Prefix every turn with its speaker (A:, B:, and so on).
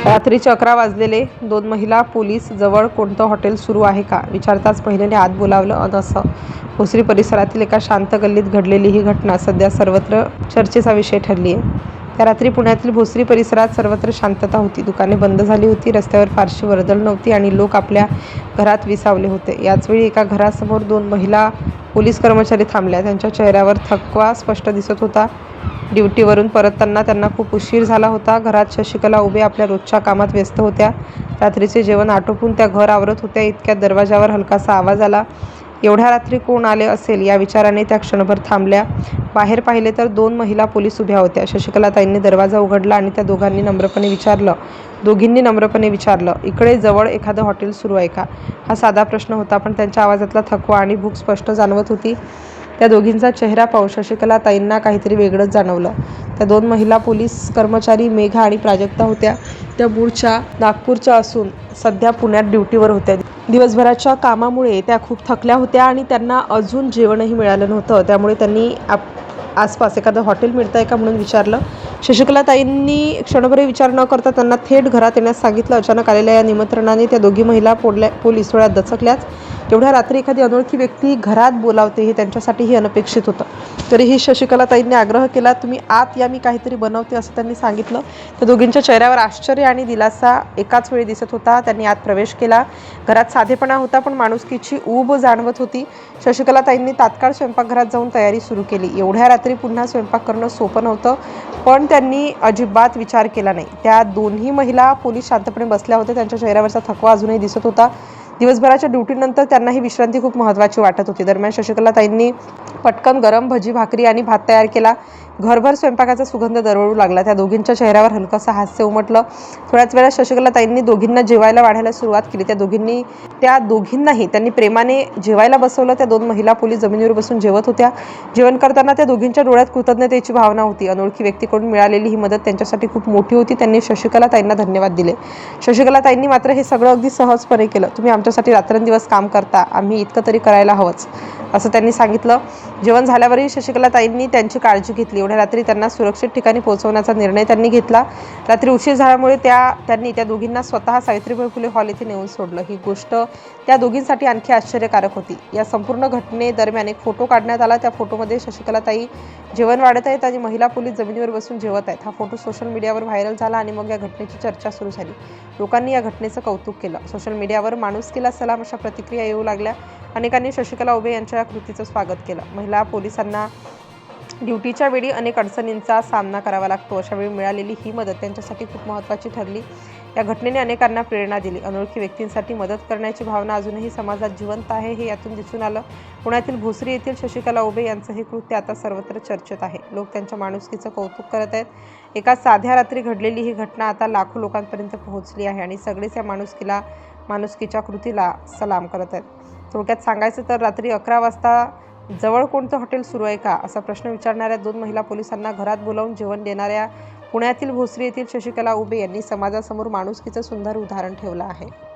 A: रात्रीचे 11 वाजलेले. 2 महिला पोलीस जवळ कोणतं हॉटेल सुरू आहे का विचारताच पहिल्याने आत बोलावलं. असं भोसरी परिसरातील एका शांत गल्लीत घडलेली ही घटना सध्या सर्वत्र चर्चेचा विषय ठरली आहे. त्या रात्री पुण्यातील भोसरी परिसरात सर्वत्र शांतता होती. दुकाने बंद झाली होती, रस्त्यावर फारशी वर्दळ नव्हती आणि लोक आपल्या घरात विसावले होते. याचवेळी एका घरासमोर 2 महिला पोलीस कर्मचारी थांबल्या. त्यांच्या चेहऱ्यावर थकवा स्पष्ट दिसत होता. ड्युटीवरून परतताना त्यांना खूप उशीर झाला होता. घरात शशिकला उभे आपल्या रोजच्या कामात व्यस्त होत्या. रात्रीचे जेवण आटोपून त्या घर आवरत होत्या. इतक्यात दरवाजावर हलकासा आवाज आला. एवढ्या रात्री कोण आले असेल या विचाराने त्या क्षणभर थांबल्या. बाहेर पाहिले तर 2 महिला पोलीस उभ्या होत्या. शशिकलाताईंनी दरवाजा उघडला आणि त्या दोघींनी नम्रपणे विचारलं, इकडे जवळ एखादं हॉटेल सुरू आहे का? हा साधा प्रश्न होता, पण त्यांच्या आवाजातला थकवा आणि भूक स्पष्ट जाणवत होती. त्या दोघींचा चेहरा पाहून शशिकलाताईंना काहीतरी वेगळंच जाणवलं. त्या 2 महिला पोलीस कर्मचारी मेघा आणि प्राजक्ता होत्या. त्या मूळच्या नागपूरच्या असून सध्या पुण्यात ड्युटीवर होत्या. दिवसभराच्या कामामुळे त्या खूप थकल्या होत्या आणि त्यांना अजून जेवणही मिळालं नव्हतं. त्यामुळे त्यांनी आसपास एखादं हॉटेल मिळतंय का म्हणून विचारलं. शशिकलाताईंनी क्षणभरही विचार न करता त्यांना थेट घरात येण्यास सांगितलं. अचानक आलेल्या या निमंत्रणाने त्या दोघी महिला पोलीस थोड्या दचकल्याच. एवढ्या रात्री एखादी अनोळखी व्यक्ती घरात बोलावते हे त्यांच्यासाठीही अनपेक्षित होतं. तरीही शशिकलाताईंनी आग्रह केला, तुम्ही आत या, मी काहीतरी बनवते, असं त्यांनी सांगितलं. त्या दोघींच्या चेहऱ्यावर आश्चर्य आणि दिलासा एकाच वेळी दिसत होता. त्यांनी आत प्रवेश केला. घरात साधेपणा होता, पण माणुसकीची ऊब जाणवत होती. शशिकलाताईंनी तात्काळ स्वयंपाकघरात जाऊन तयारी सुरू केली. एवढ्या रात्री पुन्हा स्वयंपाक करणं सोपं नव्हतं, पण त्यांनी अजिबात विचार केला नाही. त्या दोन्ही महिला पोलीस शांतपणे बसल्या होत्या. त्यांच्या चेहऱ्यावरचा थकवा अजूनही दिसत होता. दिवसभराच्या ड्युटीनंतर त्यांना ही विश्रांती खूप महत्त्वाची वाटत होती. दरम्यान शशिकलाताईंनी पटकन गरम भजी, भाकरी आणि भात तयार केला. घरभर स्वयंपाकाचा सुगंध दरवळू लागला. त्या दोघींच्या चेहऱ्यावर हलकंसं हास्य उमटलं. थोड्याच वेळात शशिकलाताईंनी दोघींना जेवायला वाढायला सुरुवात केली. त्या दोघींनाही त्यांनी प्रेमाने जेवायला बसवलं. त्या 2 महिला पोलीस जमिनीवर बसून जेवत होत्या. जेवण करताना त्या दोघींच्या डोळ्यात कृतज्ञतेची भावना होती. अनोळखी व्यक्तीकडून मिळालेली ही मदत त्यांच्यासाठी खूप मोठी होती. त्यांनी शशिकलाताईंना धन्यवाद दिले. शशिकलाताईंनी मात्र हे सगळं अगदी सहजपणे केलं. तुम्ही आमच्यासाठी रात्रंदिवस काम करता, आम्ही इतकं तरी करायला हवंच, असं त्यांनी सांगितलं. जेवण झाल्यावरही शशिकलाताईंनी त्यांची काळजी घेतली. एवढ्या रात्री त्यांना सुरक्षित ठिकाणी पोहोचवण्याचा निर्णय त्यांनी घेतला. रात्री उशीर झाल्यामुळे त्यांनी त्या दोघींना स्वतः सावित्रीबाई फुले हॉल येथे नेऊन सोडलं. ही गोष्ट त्या दोघींसाठी आणखी आश्चर्यकारक होती. या संपूर्ण घटनेदरम्यान एक फोटो काढण्यात आला. त्या फोटोमध्ये शशिकलाताई जेवण वाढत आहेत आणि महिला पोलीस जमिनीवर बसून जेवत आहेत. हा फोटो सोशल मीडियावर व्हायरल झाला आणि मग या घटनेची चर्चा सुरू झाली. लोकांनी या घटनेचं कौतुक केलं. सोशल मीडियावर माणुसकीला सलाम अशा प्रतिक्रिया येऊ लागल्या. अनेकांनी शशिकला उबे यांच्या या कृतीचं स्वागत केलं. महिला पोलिसांना ड्युटीच्या वेळी अनेक अडचणींचा सामना करावा लागतो. अशा वेळी मिळालेली ही मदत त्यांच्यासाठी खूप महत्त्वाची ठरली. या घटनेने अनेकांना प्रेरणा दिली. अनोळखी व्यक्तींसाठी मदत करण्याची भावना अजूनही समाजात जिवंत आहे, हे यातून दिसून आलं. पुण्यातील भोसरी येथील शशिकला उबे यांचं हे कृत्य आता सर्वत्र चर्चेत आहे. लोक त्यांच्या माणुसकीचं कौतुक करत आहेत. एका साध्या रात्री घडलेली ही घटना आता लाखो लोकांपर्यंत पोहोचली आहे आणि सगळेच या माणुसकीच्या कृतीला सलाम करत आहेत. थोडक्यात सांगायचं तर रात्री 11 वाजता जवळ कोणतं हॉटेल सुरू आहे का असा प्रश्न विचारणाऱ्या 2 महिला पोलिसांना घरात बोलावून जेवण देणाऱ्या पुण्यातील भोसरी येथील शशिकला उबे यांनी समाजासमोर माणुसकीचं सुंदर उदाहरण ठेवलं आहे.